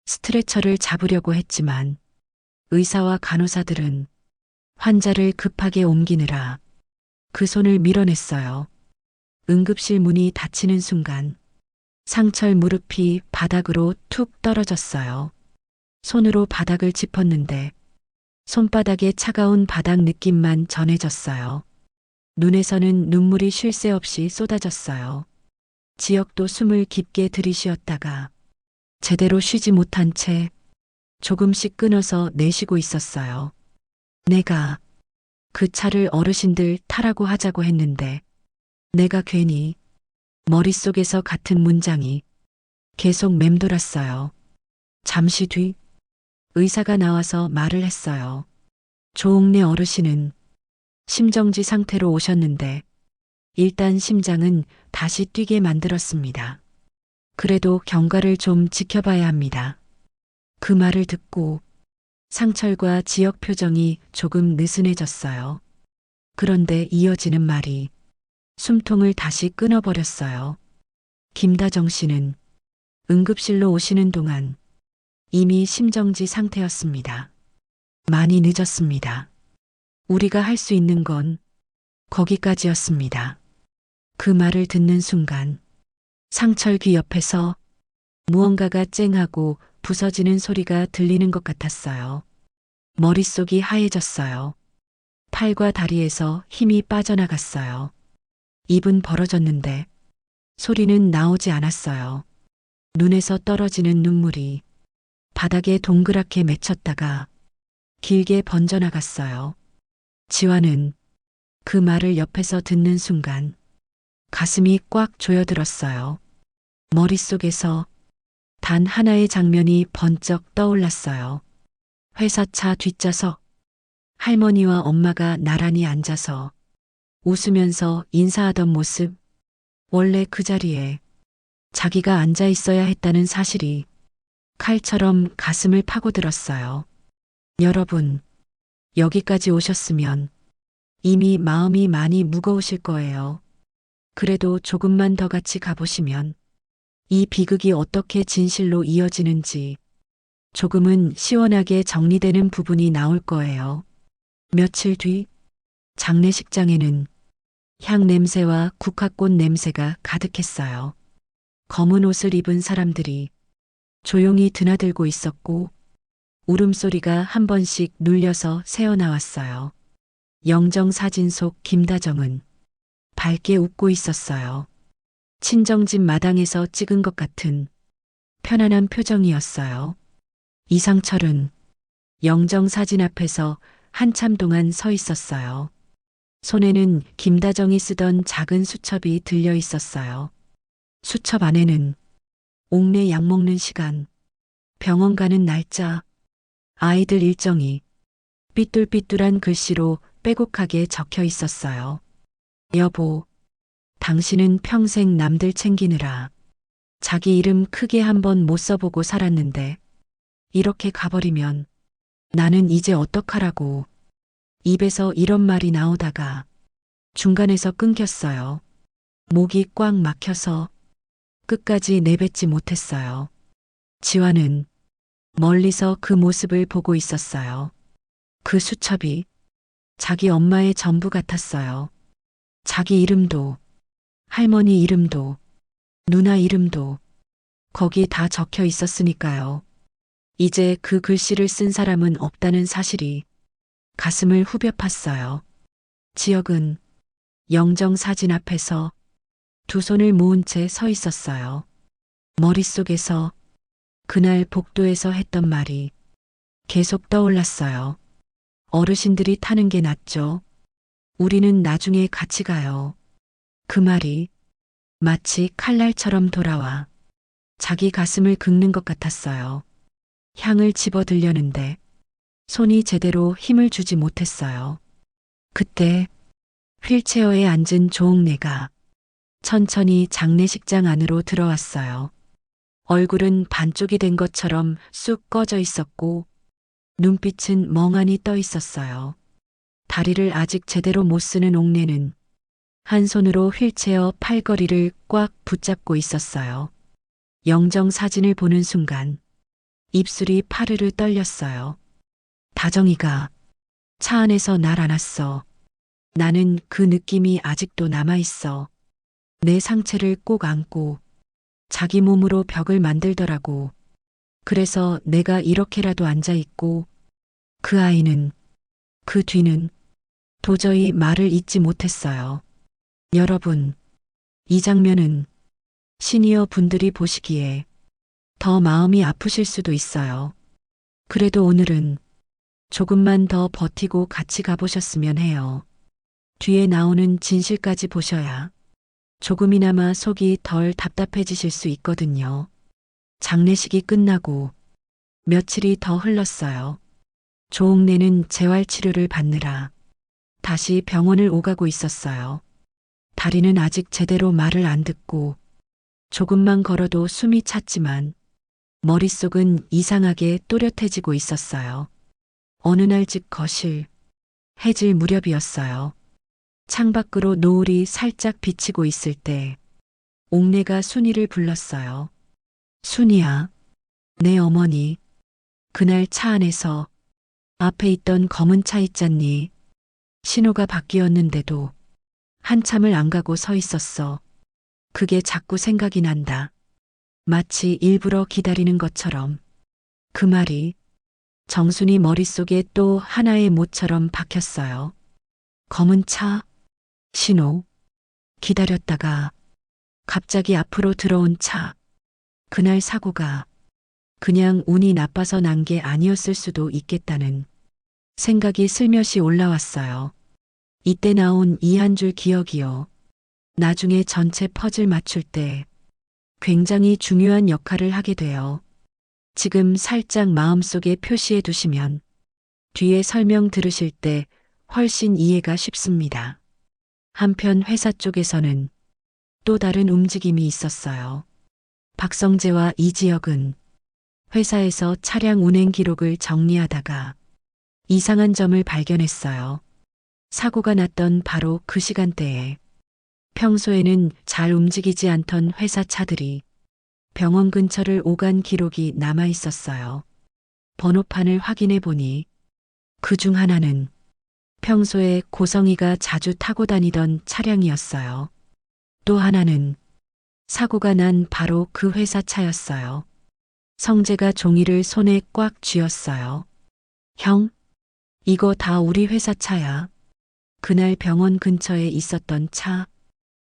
스트레처를 잡으려고 했지만 의사와 간호사들은 환자를 급하게 옮기느라 그 손을 밀어냈어요. 응급실 문이 닫히는 순간 상철 무릎이 바닥으로 툭 떨어졌어요. 손으로 바닥을 짚었는데 손바닥에 차가운 바닥 느낌만 전해졌어요. 눈에서는 눈물이 쉴 새 없이 쏟아졌어요. 지역도 숨을 깊게 들이쉬었다가 제대로 쉬지 못한 채 조금씩 끊어서 내쉬고 있었어요. 내가 그 차를 어르신들 타라고 하자고 했는데 내가 괜히 머릿속에서 같은 문장이 계속 맴돌았어요. 잠시 뒤 의사가 나와서 말을 했어요. 조옥래 어르신은 심정지 상태로 오셨는데 일단 심장은 다시 뛰게 만들었습니다. 그래도 경과를 좀 지켜봐야 합니다. 그 말을 듣고 상철과 지역 표정이 조금 느슨해졌어요. 그런데 이어지는 말이 숨통을 다시 끊어버렸어요. 김다정 씨는 응급실로 오시는 동안 이미 심정지 상태였습니다. 많이 늦었습니다. 우리가 할 수 있는 건 거기까지였습니다. 그 말을 듣는 순간 상철 귀 옆에서 무언가가 쨍하고 부서지는 소리가 들리는 것 같았어요. 머릿속이 하얘졌어요. 팔과 다리에서 힘이 빠져나갔어요. 입은 벌어졌는데 소리는 나오지 않았어요. 눈에서 떨어지는 눈물이 바닥에 동그랗게 맺혔다가 길게 번져나갔어요. 지화는 그 말을 옆에서 듣는 순간 가슴이 꽉 조여들었어요. 머릿속에서 단 하나의 장면이 번쩍 떠올랐어요. 회사차 뒷좌석, 할머니와 엄마가 나란히 앉아서 웃으면서 인사하던 모습, 원래 그 자리에 자기가 앉아 있어야 했다는 사실이 칼처럼 가슴을 파고들었어요. 여러분, 여기까지 오셨으면 이미 마음이 많이 무거우실 거예요. 그래도 조금만 더 같이 가보시면 이 비극이 어떻게 진실로 이어지는지 조금은 시원하게 정리되는 부분이 나올 거예요. 며칠 뒤 장례식장에는 향 냄새와 국화꽃 냄새가 가득했어요. 검은 옷을 입은 사람들이 조용히 드나들고 있었고 울음소리가 한 번씩 눌려서 새어나왔어요. 영정사진 속 김다정은 밝게 웃고 있었어요. 친정집 마당에서 찍은 것 같은 편안한 표정이었어요. 이상철은 영정사진 앞에서 한참 동안 서 있었어요. 손에는 김다정이 쓰던 작은 수첩이 들려 있었어요. 수첩 안에는 옥내 약 먹는 시간, 병원 가는 날짜, 아이들 일정이 삐뚤삐뚤한 글씨로 빼곡하게 적혀 있었어요. 여보, 당신은 평생 남들 챙기느라 자기 이름 크게 한번 못 써보고 살았는데 이렇게 가버리면 나는 이제 어떡하라고. 입에서 이런 말이 나오다가 중간에서 끊겼어요. 목이 꽉 막혀서 끝까지 내뱉지 못했어요. 지화는 멀리서 그 모습을 보고 있었어요. 그 수첩이 자기 엄마의 전부 같았어요. 자기 이름도, 할머니 이름도, 누나 이름도 거기 다 적혀 있었으니까요. 이제 그 글씨를 쓴 사람은 없다는 사실이 가슴을 후벼 팠어요. 지역은 영정 사진 앞에서 두 손을 모은 채 서 있었어요. 머릿속에서 그날 복도에서 했던 말이 계속 떠올랐어요. 어르신들이 타는 게 낫죠. 우리는 나중에 같이 가요. 그 말이 마치 칼날처럼 돌아와 자기 가슴을 긁는 것 같았어요. 향을 집어들려는데 손이 제대로 힘을 주지 못했어요. 그때 휠체어에 앉은 조옥래가 천천히 장례식장 안으로 들어왔어요. 얼굴은 반쪽이 된 것처럼 쑥 꺼져 있었고 눈빛은 멍하니 떠 있었어요. 다리를 아직 제대로 못 쓰는 옥래는 한 손으로 휠체어 팔걸이를 꽉 붙잡고 있었어요. 영정 사진을 보는 순간 입술이 파르르 떨렸어요. 다정이가 차 안에서 날 안았어. 나는 그 느낌이 아직도 남아있어. 내 상체를 꼭 안고 자기 몸으로 벽을 만들더라고. 그래서 내가 이렇게라도 앉아있고 그 아이는, 그 뒤는 도저히 말을 잇지 못했어요. 여러분, 이 장면은 시니어 분들이 보시기에 더 마음이 아프실 수도 있어요. 그래도 오늘은 조금만 더 버티고 같이 가보셨으면 해요. 뒤에 나오는 진실까지 보셔야 조금이나마 속이 덜 답답해지실 수 있거든요. 장례식이 끝나고 며칠이 더 흘렀어요. 조옥래는 재활치료를 받느라 다시 병원을 오가고 있었어요. 다리는 아직 제대로 말을 안 듣고 조금만 걸어도 숨이 찼지만 머릿속은 이상하게 또렷해지고 있었어요. 어느 날 집 거실, 해질 무렵이었어요. 창밖으로 노을이 살짝 비치고 있을 때 옥내가 순이를 불렀어요. 순이야, 내 어머니. 그날 차 안에서 앞에 있던 검은 차 있잖니. 신호가 바뀌었는데도 한참을 안 가고 서 있었어. 그게 자꾸 생각이 난다. 마치 일부러 기다리는 것처럼. 그 말이 정순이 머릿속에 또 하나의 못처럼 박혔어요. 검은 차, 신호, 기다렸다가 갑자기 앞으로 들어온 차. 그날 사고가 그냥 운이 나빠서 난 게 아니었을 수도 있겠다는 생각이 슬며시 올라왔어요. 이때 나온 이 한 줄 기억이요. 나중에 전체 퍼즐 맞출 때 굉장히 중요한 역할을 하게 돼요. 지금 살짝 마음속에 표시해 두시면 뒤에 설명 들으실 때 훨씬 이해가 쉽습니다. 한편 회사 쪽에서는 또 다른 움직임이 있었어요. 박성재와 이지혁은 회사에서 차량 운행 기록을 정리하다가 이상한 점을 발견했어요. 사고가 났던 바로 그 시간대에 평소에는 잘 움직이지 않던 회사 차들이 병원 근처를 오간 기록이 남아 있었어요. 번호판을 확인해 보니 그 중 하나는 평소에 고성이가 자주 타고 다니던 차량이었어요. 또 하나는 사고가 난 바로 그 회사 차였어요. 성재가 종이를 손에 꽉 쥐었어요. 형, 이거 다 우리 회사 차야. 그날 병원 근처에 있었던 차,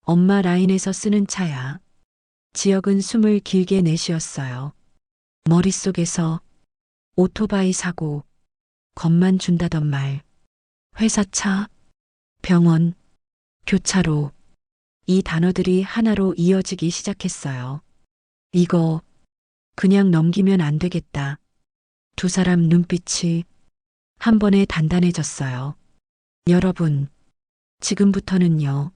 엄마 라인에서 쓰는 차야. 지역은 숨을 길게 내쉬었어요. 머릿속에서 오토바이 사고, 겁만 준다던 말, 회사 차, 병원, 교차로, 이 단어들이 하나로 이어지기 시작했어요. 이거 그냥 넘기면 안 되겠다. 두 사람 눈빛이 한 번에 단단해졌어요. 여러분, 지금부터는요.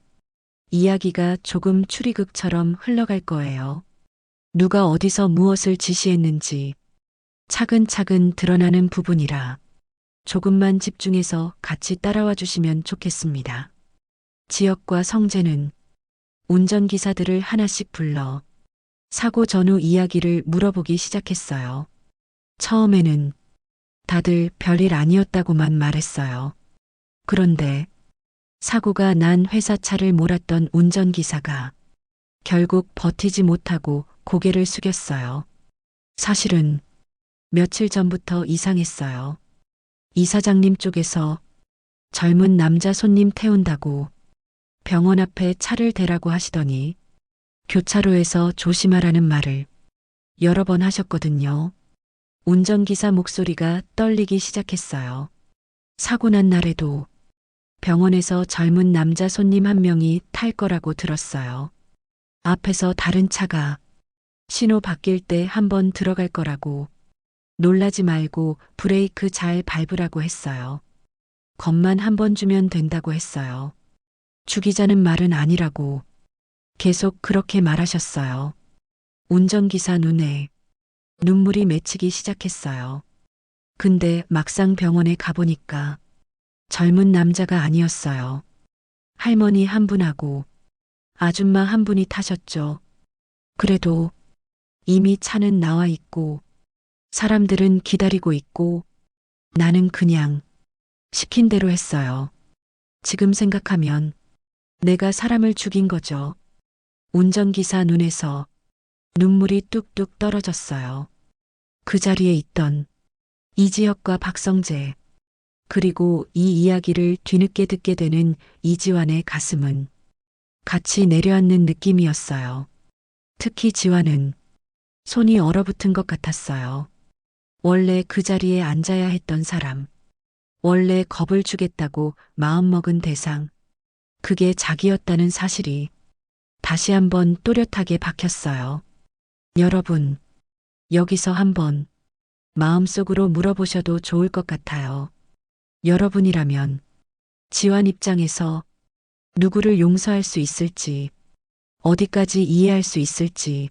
이야기가 조금 추리극처럼 흘러갈 거예요. 누가 어디서 무엇을 지시했는지 차근차근 드러나는 부분이라 조금만 집중해서 같이 따라와 주시면 좋겠습니다. 지역과 성재는 운전기사들을 하나씩 불러 사고 전후 이야기를 물어보기 시작했어요. 처음에는 다들 별일 아니었다고만 말했어요. 그런데 사고가 난 회사 차를 몰았던 운전기사가 결국 버티지 못하고 고개를 숙였어요. 사실은 며칠 전부터 이상했어요. 이사장님 쪽에서 젊은 남자 손님 태운다고 병원 앞에 차를 대라고 하시더니 교차로에서 조심하라는 말을 여러 번 하셨거든요. 운전기사 목소리가 떨리기 시작했어요. 사고 난 날에도 병원에서 젊은 남자 손님 한 명이 탈 거라고 들었어요. 앞에서 다른 차가 신호 바뀔 때 한 번 들어갈 거라고 놀라지 말고 브레이크 잘 밟으라고 했어요. 겁만 한 번 주면 된다고 했어요. 죽이자는 말은 아니라고 계속 그렇게 말하셨어요. 운전기사 눈에 눈물이 맺히기 시작했어요. 근데 막상 병원에 가보니까 젊은 남자가 아니었어요. 할머니 한 분하고 아줌마 한 분이 타셨죠. 그래도 이미 차는 나와 있고 사람들은 기다리고 있고 나는 그냥 시킨 대로 했어요. 지금 생각하면 내가 사람을 죽인 거죠. 운전기사 눈에서 눈물이 뚝뚝 떨어졌어요. 그 자리에 있던 이지혁과 박성재, 그리고 이 이야기를 뒤늦게 듣게 되는 이지환의 가슴은 같이 내려앉는 느낌이었어요. 특히 지환은 손이 얼어붙은 것 같았어요. 원래 그 자리에 앉아야 했던 사람, 원래 겁을 주겠다고 마음먹은 대상, 그게 자기였다는 사실이 다시 한번 또렷하게 박혔어요. 여러분, 여기서 한번 마음속으로 물어보셔도 좋을 것 같아요. 여러분이라면 지환 입장에서 누구를 용서할 수 있을지, 어디까지 이해할 수 있을지,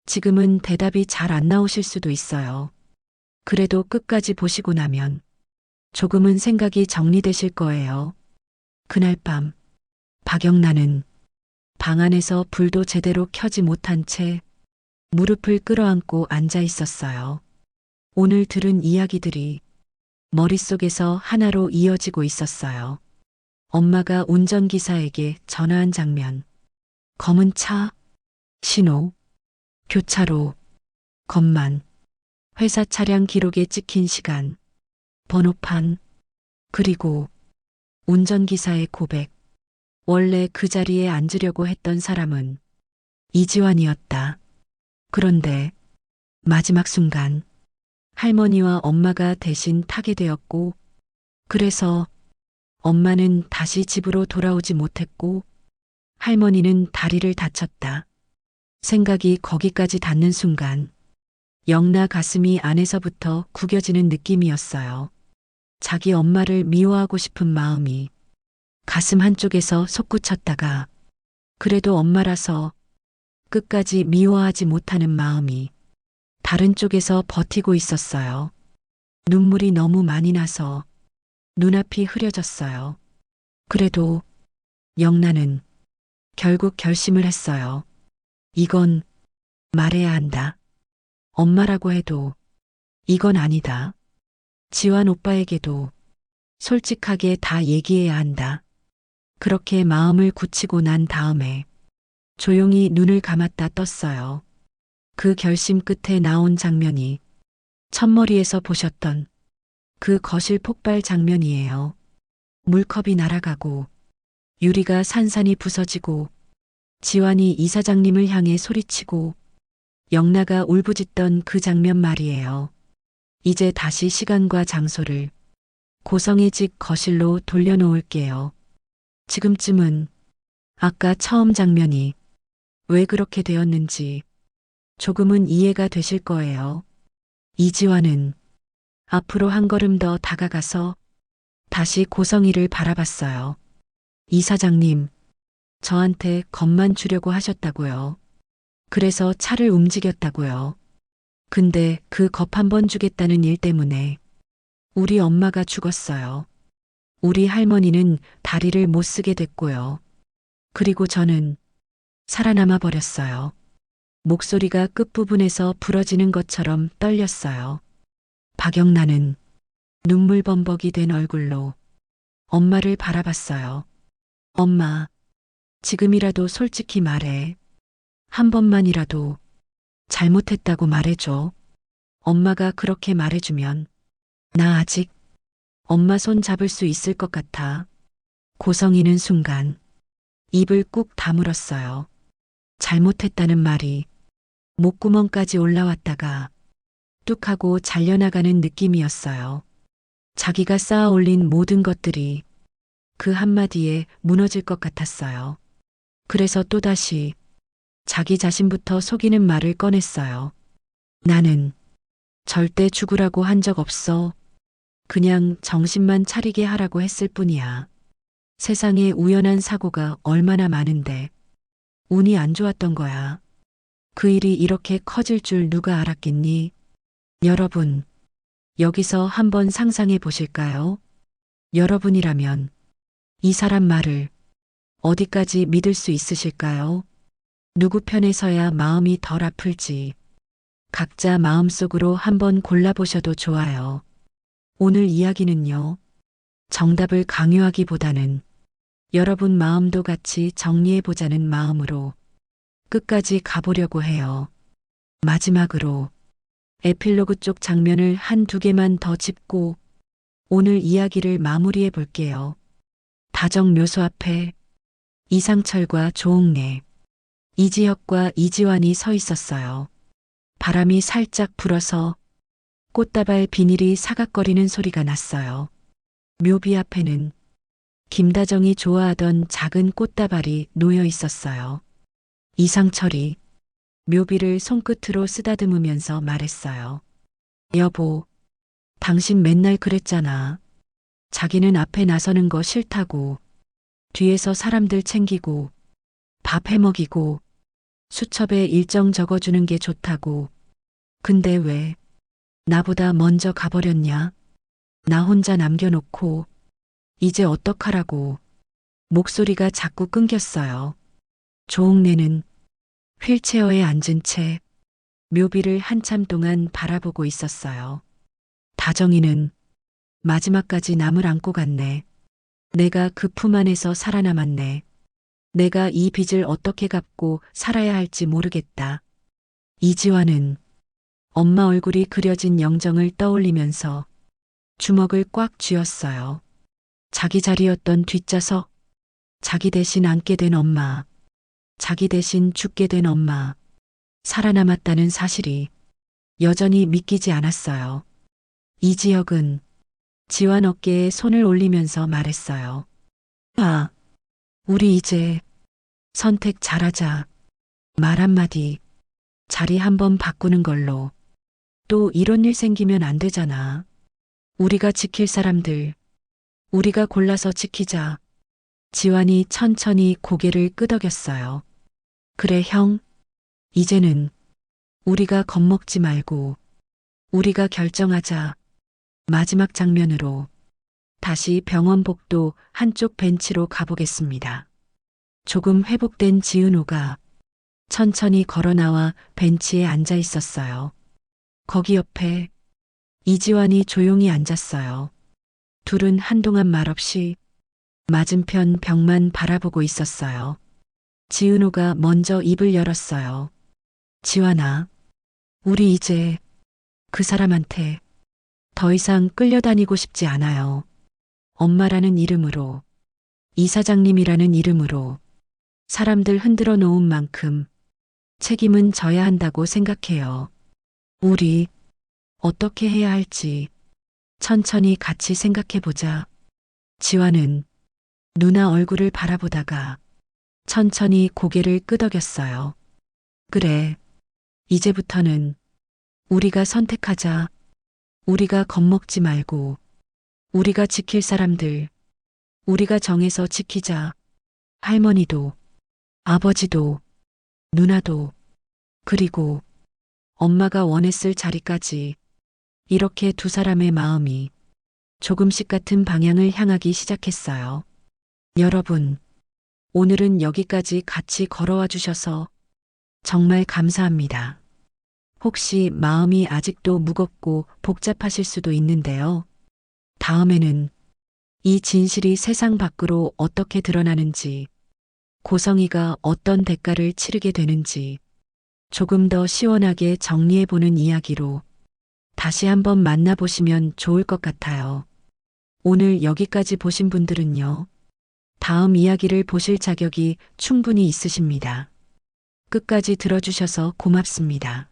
지금은 대답이 잘 안 나오실 수도 있어요. 그래도 끝까지 보시고 나면 조금은 생각이 정리되실 거예요. 그날 밤, 박영란은 방 안에서 불도 제대로 켜지 못한 채 무릎을 끌어안고 앉아 있었어요. 오늘 들은 이야기들이 머릿속에서 하나로 이어지고 있었어요. 엄마가 운전기사에게 전화한 장면, 검은 차, 신호, 교차로, 것만, 회사 차량 기록에 찍힌 시간, 번호판, 그리고 운전기사의 고백. 원래 그 자리에 앉으려고 했던 사람은 이지환이었다. 그런데 마지막 순간 할머니와 엄마가 대신 타게 되었고, 그래서 엄마는 다시 집으로 돌아오지 못했고 할머니는 다리를 다쳤다. 생각이 거기까지 닿는 순간 영나 가슴이 안에서부터 구겨지는 느낌이었어요. 자기 엄마를 미워하고 싶은 마음이 가슴 한쪽에서 솟구쳤다가 그래도 엄마라서 끝까지 미워하지 못하는 마음이 다른 쪽에서 버티고 있었어요. 눈물이 너무 많이 나서 눈앞이 흐려졌어요. 그래도 영란은 결국 결심을 했어요. 이건 말해야 한다. 엄마라고 해도 이건 아니다. 지환 오빠에게도 솔직하게 다 얘기해야 한다. 그렇게 마음을 굳히고 난 다음에 조용히 눈을 감았다 떴어요. 그 결심 끝에 나온 장면이 첫머리에서 보셨던 그 거실 폭발 장면이에요. 물컵이 날아가고 유리가 산산이 부서지고 지환이 이사장님을 향해 소리치고 영나가 울부짖던 그 장면 말이에요. 이제 다시 시간과 장소를 고성의 집 거실로 돌려놓을게요. 지금쯤은 아까 처음 장면이 왜 그렇게 되었는지 조금은 이해가 되실 거예요. 이지환은 앞으로 한 걸음 더 다가가서 다시 고성이를 바라봤어요. 이사장님, 저한테 겁만 주려고 하셨다고요. 그래서 차를 움직였다고요. 근데 그 겁 한 번 주겠다는 일 때문에 우리 엄마가 죽었어요. 우리 할머니는 다리를 못 쓰게 됐고요. 그리고 저는 살아남아 버렸어요. 목소리가 끝부분에서 부러지는 것처럼 떨렸어요. 박영란은 눈물 범벅이 된 얼굴로 엄마를 바라봤어요. 엄마, 지금이라도 솔직히 말해. 한 번만이라도 잘못했다고 말해줘. 엄마가 그렇게 말해주면 나 아직 엄마 손 잡을 수 있을 것 같아. 고성이는 순간 입을 꾹 다물었어요. 잘못했다는 말이 목구멍까지 올라왔다가 뚝 하고 잘려나가는 느낌이었어요. 자기가 쌓아 올린 모든 것들이 그 한마디에 무너질 것 같았어요. 그래서 또다시 자기 자신부터 속이는 말을 꺼냈어요. 나는 절대 죽으라고 한 적 없어. 그냥 정신만 차리게 하라고 했을 뿐이야. 세상에 우연한 사고가 얼마나 많은데 운이 안 좋았던 거야. 그 일이 이렇게 커질 줄 누가 알았겠니? 여러분, 여기서 한번 상상해 보실까요? 여러분이라면 이 사람 말을 어디까지 믿을 수 있으실까요? 누구 편에 서야 마음이 덜 아플지 각자 마음속으로 한번 골라보셔도 좋아요. 오늘 이야기는요, 정답을 강요하기보다는 여러분 마음도 같이 정리해보자는 마음으로 끝까지 가보려고 해요. 마지막으로 에필로그 쪽 장면을 한두 개만 더 짚고 오늘 이야기를 마무리해 볼게요. 다정 묘소 앞에 이상철과 조옥래, 이지혁과 이지환이 서 있었어요. 바람이 살짝 불어서 꽃다발 비닐이 사각거리는 소리가 났어요. 묘비 앞에는 김다정이 좋아하던 작은 꽃다발이 놓여 있었어요. 이상철이 묘비를 손끝으로 쓰다듬으면서 말했어요. 여보, 당신 맨날 그랬잖아. 자기는 앞에 나서는 거 싫다고. 뒤에서 사람들 챙기고 밥 해먹이고 수첩에 일정 적어주는 게 좋다고. 근데 왜 나보다 먼저 가버렸냐? 나 혼자 남겨놓고 이제 어떡하라고. 목소리가 자꾸 끊겼어요. 조옥래는 휠체어에 앉은 채 묘비를 한참 동안 바라보고 있었어요. 다정이는 마지막까지 남을 안고 갔네. 내가 그 품 안에서 살아남았네. 내가 이 빚을 어떻게 갚고 살아야 할지 모르겠다. 이지환은 엄마 얼굴이 그려진 영정을 떠올리면서 주먹을 꽉 쥐었어요. 자기 자리였던 뒷좌석, 자기 대신 앉게 된 엄마, 자기 대신 죽게 된 엄마, 살아남았다는 사실이 여전히 믿기지 않았어요. 이지혁은 지환 어깨에 손을 올리면서 말했어요. 아, 우리 이제 선택 잘하자. 말 한마디, 자리 한번 바꾸는 걸로. 또 이런 일 생기면 안 되잖아. 우리가 지킬 사람들, 우리가 골라서 지키자. 지환이 천천히 고개를 끄덕였어요. 그래, 형. 이제는 우리가 겁먹지 말고 우리가 결정하자. 마지막 장면으로 다시 병원 복도 한쪽 벤치로 가보겠습니다. 조금 회복된 지은호가 천천히 걸어 나와 벤치에 앉아 있었어요. 거기 옆에 이지환이 조용히 앉았어요. 둘은 한동안 말없이 맞은편 벽만 바라보고 있었어요. 지은호가 먼저 입을 열었어요. 지환아, 우리 이제 그 사람한테 더 이상 끌려다니고 싶지 않아요. 엄마라는 이름으로, 이사장님이라는 이름으로 사람들 흔들어 놓은 만큼 책임은 져야 한다고 생각해요. 우리 어떻게 해야 할지 천천히 같이 생각해 보자. 지환은 누나 얼굴을 바라보다가 천천히 고개를 끄덕였어요. 그래, 이제부터는 우리가 선택하자. 우리가 겁먹지 말고 우리가 지킬 사람들, 우리가 정해서 지키자. 할머니도, 아버지도, 누나도, 그리고 엄마가 원했을 자리까지 이렇게 두 사람의 마음이 조금씩 같은 방향을 향하기 시작했어요. 여러분, 오늘은 여기까지 같이 걸어와 주셔서 정말 감사합니다. 혹시 마음이 아직도 무겁고 복잡하실 수도 있는데요. 다음에는 이 진실이 세상 밖으로 어떻게 드러나는지, 고성이가 어떤 대가를 치르게 되는지 조금 더 시원하게 정리해보는 이야기로 다시 한번 만나보시면 좋을 것 같아요. 오늘 여기까지 보신 분들은요, 다음 이야기를 보실 자격이 충분히 있으십니다. 끝까지 들어주셔서 고맙습니다.